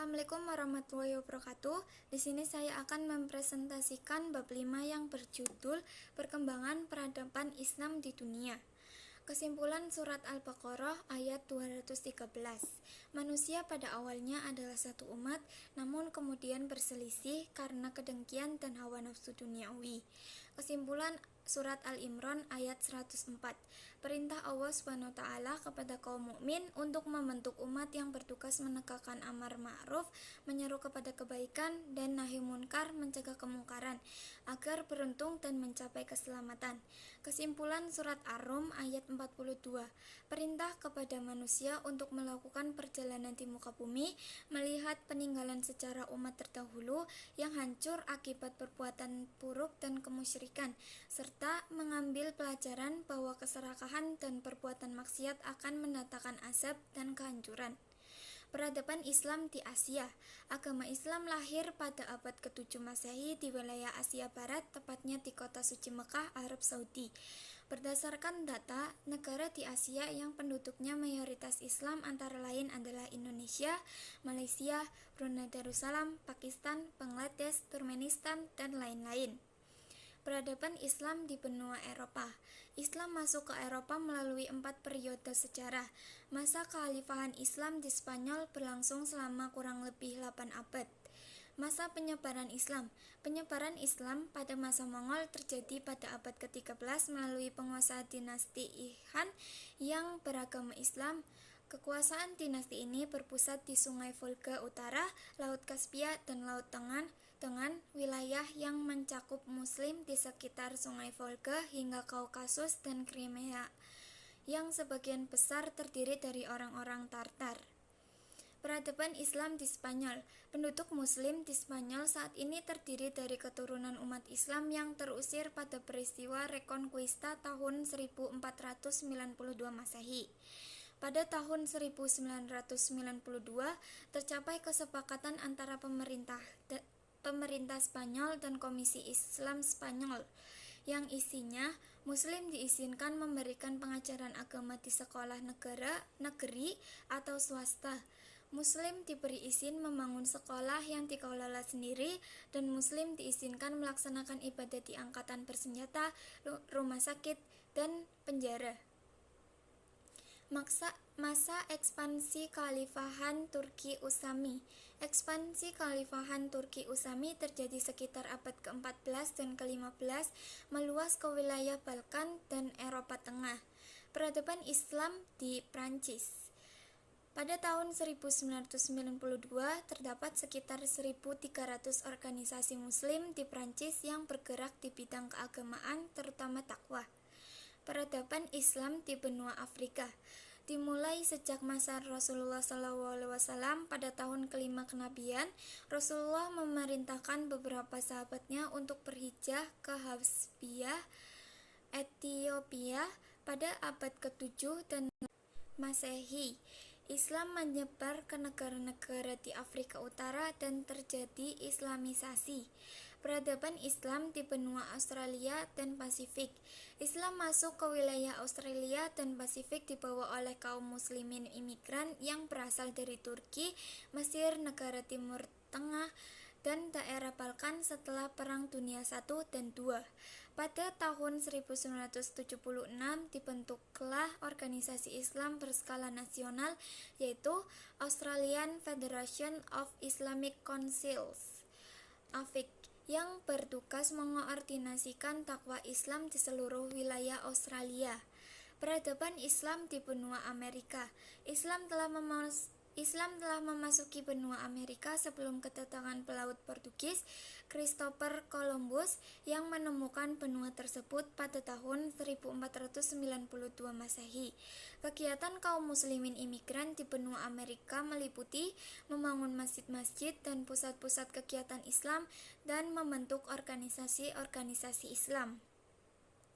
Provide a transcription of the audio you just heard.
Assalamualaikum warahmatullahi wabarakatuh. Di sini saya akan mempresentasikan bab 5 yang berjudul Perkembangan Peradaban Islam di Dunia. Kesimpulan surat Al-Baqarah ayat 213. Manusia pada awalnya adalah satu umat, namun kemudian berselisih karena kedengkian dan hawa nafsu duniawi. Kesimpulan surat Al-Imran ayat 104. Perintah Allah SWT kepada kaum mukmin untuk membentuk umat yang bertugas menegakkan amar ma'ruf, menyeru kepada kebaikan, dan nahi munkar, mencegah kemungkaran, agar beruntung dan mencapai keselamatan. Kesimpulan surat Ar-Rum ayat 42. Perintah kepada manusia untuk melakukan perjalanan di muka bumi, melihat peninggalan sejarah umat terdahulu yang hancur akibat perbuatan buruk dan kemusyrikan, serta mengambil pelajaran bahwa keserakahan dan perbuatan maksiat akan mendatangkan azab dan kehancuran. Peradaban Islam di Asia. Agama Islam lahir pada abad ke-7 Masehi di wilayah Asia Barat, tepatnya di kota suci Mekah, Arab Saudi. Berdasarkan data, negara di Asia yang penduduknya mayoritas Islam antara lain adalah Indonesia, Malaysia, Brunei Darussalam, Pakistan, Bangladesh, Turkmenistan, dan lain-lain. Peradaban Islam di benua Eropa. Islam masuk ke Eropa melalui 4 periode sejarah. Masa kekhalifahan Islam di Spanyol berlangsung selama kurang lebih 8 abad. Masa penyebaran Islam. Penyebaran Islam pada masa Mongol terjadi pada abad ke-13 melalui penguasa dinasti Han yang beragama Islam. Kekuasaan dinasti ini berpusat di Sungai Volga Utara, Laut Kaspia, dan Laut Tengah, dengan wilayah yang mencakup Muslim di sekitar Sungai Volga hingga Kaukasus dan Crimea, yang sebagian besar terdiri dari orang-orang Tartar. Peradaban Islam di Spanyol. Penduduk Muslim di Spanyol saat ini terdiri dari keturunan umat Islam yang terusir pada peristiwa Reconquista tahun 1492 Masehi. Pada tahun 1992 tercapai kesepakatan antara pemerintah Spanyol dan Komisi Islam Spanyol yang isinya Muslim diizinkan memberikan pengajaran agama di sekolah negeri atau swasta. Muslim diberi izin membangun sekolah yang dikelola sendiri, dan Muslim diizinkan melaksanakan ibadah di angkatan bersenjata, rumah sakit, dan penjara. Masa ekspansi Kekhalifahan Turki Utsmani. Ekspansi Kekhalifahan Turki Utsmani terjadi sekitar abad ke-14 dan ke-15, meluas ke wilayah Balkan dan Eropa Tengah. Peradaban Islam di Prancis. Pada tahun 1992 terdapat sekitar 1.300 organisasi Muslim di Prancis yang bergerak di bidang keagamaan, terutama takwa. Peradaban Islam di benua Afrika. Dimulai sejak masa Rasulullah SAW pada tahun kelima kenabian, Rasulullah memerintahkan beberapa sahabatnya untuk berhijrah ke Habsiyah, Ethiopia pada abad ke-7 dan Masehi. Islam menyebar ke negara-negara di Afrika Utara dan terjadi Islamisasi. Peradaban Islam di benua Australia dan Pasifik. Islam masuk ke wilayah Australia dan Pasifik dibawa oleh kaum muslimin imigran yang berasal dari Turki, Mesir, negara Timur Tengah, dan daerah Balkan setelah Perang Dunia I dan II. Pada tahun 1976 dibentuklah organisasi Islam berskala nasional, yaitu Australian Federation of Islamic Councils (AFIC), yang bertugas mengoordinasikan dakwah Islam di seluruh wilayah Australia. Peradaban Islam di benua Amerika. Islam telah memasuki benua Amerika sebelum kedatangan pelaut Portugis Christopher Columbus yang menemukan benua tersebut pada tahun 1492 Masehi. Kegiatan kaum muslimin imigran di benua Amerika meliputi membangun masjid-masjid dan pusat-pusat kegiatan Islam dan membentuk organisasi-organisasi Islam.